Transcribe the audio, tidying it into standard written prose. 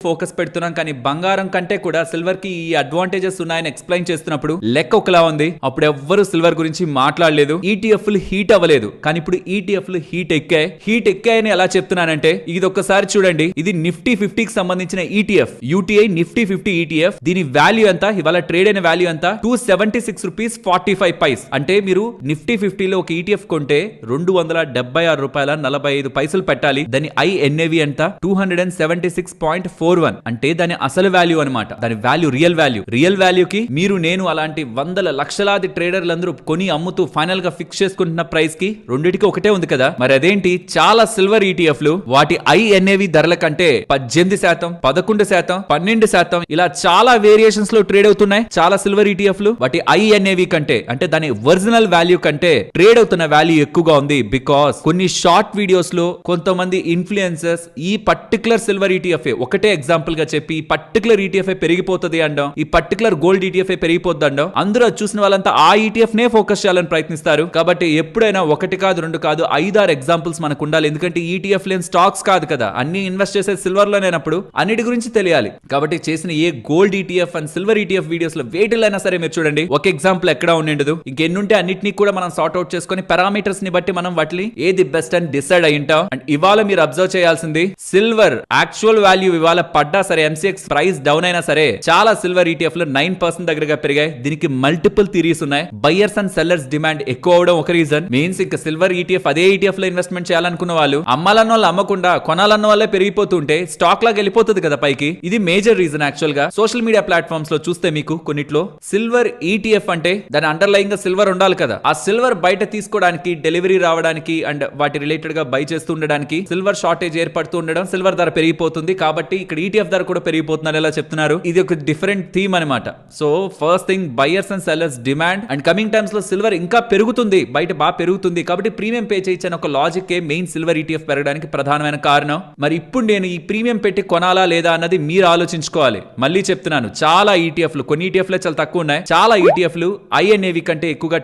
Focus పెడుతున్నాం కానీ బంగారం కంటే కూడా సిల్వర్ కి ఈ అడ్వాంటేజెస్ ఉన్నాయని ఎక్స్ప్లెయిన్ చేస్తున్నప్పుడు లెక్క ఒకలా ఉంది. అప్పుడు ఎవ్వరు సిల్వర్ గురించి మాట్లాడలేదు. ఈటీఎఫ్లు హీట్ అవ్వలేదు. కానీ ఇప్పుడు ఈటీఎఫ్లు హీట్ ఎక్కాయని ఎలా చెప్తున్నానంటే ఇది ఒక్కసారి చూడండి. ఇది నిఫ్టీ 50కి సంబంధించిన ఈటీఎఫ్, యూటీఐ నిఫ్టీ 50 ఈటీఎఫ్. దీని వాల్యూ ఎంత, ఇవాళ ట్రేడ్ అయిన వాల్యూ ఎంత, 276 రూపీస్ 45 పైస్. అంటే మీరు నిఫ్టీ 50లో ఒక ఈటీఎఫ్ కొంటే 276 రూపాయల 45 పైసలు పెట్టాలి. దాని ఐఎన్ఏవి ఎంత, 276.41. అంటే దాని అసలు వాల్యూ అనమాట. దాని వాల్యూ రియల్ వాల్యూకి మీరు నేను అలాంటి వందల లక్షలాది ట్రేడర్లందరూ కొని అమ్ముతూ ఫైనల్ గా ఫిక్స్ చేసుకుంటున్న ప్రైస్ కి రెండిటికి ఒకటే ఉంది కదా. మరి అదేంటి, చాలా సిల్వర్ ఈటీఎఫ్లు వాటి ఐఎన్ఏవి ధరల కంటే 18%, 11%, 12% ఇలా చాలా వేరియేషన్స్ లో ట్రేడ్ అవుతున్నాయి. చాలా సిల్వర్ ఈటీఎఫ్లు వాటి ఐఎన్ఏవి కంటే, అంటే దాని ఒరిజినల్ వాల్యూ కంటే ట్రేడ్ అవుతున్న వాల్యూ ఎక్కువగా ఉంది. బికాస్ కొన్ని షార్ట్ వీడియోస్ లో కొంతమంది ఇన్ఫ్లుయెన్సర్స్ ఈ పర్టికులర్ సిల్వర్ ఈటీఎఫ్ ఒకటే ఎగ్జాంపుల్ గా చెప్పి ఈ పర్టికులర్ ఈటీఎఫ్ పెరిగిపోతుంది అండం, ఈ పర్టికులర్ గోల్డ్ ఈటీఎఫ్ పెరిగిపోద్ది అండం, అందరూ చూసిన వాళ్ళంతా ఆ ఈటీఎఫ్ నే ఫోకస్ చేయాలని ప్రయత్నిస్తారు. కాబట్టి ఎప్పుడైనా ఒకటి కాదు, రెండు కాదు, 5-6 ఎగ్జాంపుల్స్ మనకు ఉండాలి. ఎందుకంటే ఈటీఎఫ్ లేని స్టాక్స్ కాదు కదా, అన్ని ఇన్వెస్ట్ చేసే సిల్వర్ లోనేనప్పుడు అన్నిటి గురించి తెలియాలి. కాబట్టి చేసిన ఏ gold ETF and silver ETF videos లో వేటిలైనా సరే మీరు చూడండి, ఒక ఎగ్జాంపుల్ ఎక్కడ ఉండదు. ఇంకెన్నుంటే అన్నిటినీ కూడా మనం సార్ట్ అవుట్ చేసుకుని పారామీటర్స్ ని బట్టి మనం వాటిని ఏది బెస్ట్ అని డిసైడ్ అయ్యింటాం. అండ్ ఇవాళ మీరు అబ్జర్వ్ చేయాల్సింది, సిల్వర్ యాక్చువల్ వాల్యూ ఇవాళ పడ్డా సరే, ఎంసీఎక్స్ ప్రైస్ డౌన్ అయినా సరే, చాలా సిల్వర్ ఈటీఎఫ్ లో 9% దగ్గరగా పెరిగాయి. దీనికి మల్టిపుల్ థియరీస్ ఉన్నాయి. బయర్స్ అండ్ సెల్లర్స్ డిమాండ్ ఎక్కువ అవడం ఒక రీజన్. మీన్స్ ఇంకా సిల్వర్ ఈటీఎఫ్ అదే ఈటీఎఫ్ లో ఇన్వెస్ట్మెంట్ చేయాలనుకున్న వాళ్ళు అమ్మాలన్న వాళ్ళు అమ్మకుండా కొనాలన్న వాళ్ళే పెరిగిపోతుంటే స్టాక్ లాగా వెళ్ళిపోతుంది కదా పైకి. ఇది మేజర్ రీజన్. యాక్చువల్ గా సోషల్ మీడియా ప్లాట్ఫామ్స్ లో చూస్తే మీకు కొన్నిట్లో సిల్వర్ ఈటీఎఫ్ అంటే దాని అండర్లైన్ గా సిల్వర్ ఉండాలి కదా. ఆ సిల్వర్ బయట తీసుకోవడానికి, డెలివరీ రావడానికి అండ్ వాటి రిలేటెడ్ గా బై చేస్తూ ఉండడానికి సిల్వర్ షార్టేజ్ ఏర్పడుతూ ఉండడం, సిల్వర్ ధర పెరిగిపోతుంది. కాబట్టి ఇక్కడ ఈటీఎఫ్ ధర కూడా పెరిగిపోతున్నారు ఎలా చెప్తున్నారు. ఇది ఒక డిఫరెంట్ థీమ్ అనమాట. So first thing, buyers and sellers demand and coming times లో సిల్వర్ ఇంకా పెరుగుతుంది, బయట బాగా పెరుగుతుంది. కాబట్టి ప్రీమియం పే చేయొచ్చని ఒక లాజిక్ మెయిన్ సిల్వర్ ఈటీఎఫ్ పెరగడానికి ప్రధానమైన కారణం. మరి ఇప్పుడు నేను ఈ ప్రీమియం పెట్టి కొనాలా లేదా అన్నది మీరు ఆలోచించుకోవాలి. మళ్ళీ చెప్తున్నాను, చాలా ఈటీఎఫ్లు, కొన్ని ఈటీఎఫ్లే చాలా తక్కువ ఉన్నాయి, చాలా ఈటీఎఫ్లు ఐఎన్ఏవి కంటే ఎక్కువగా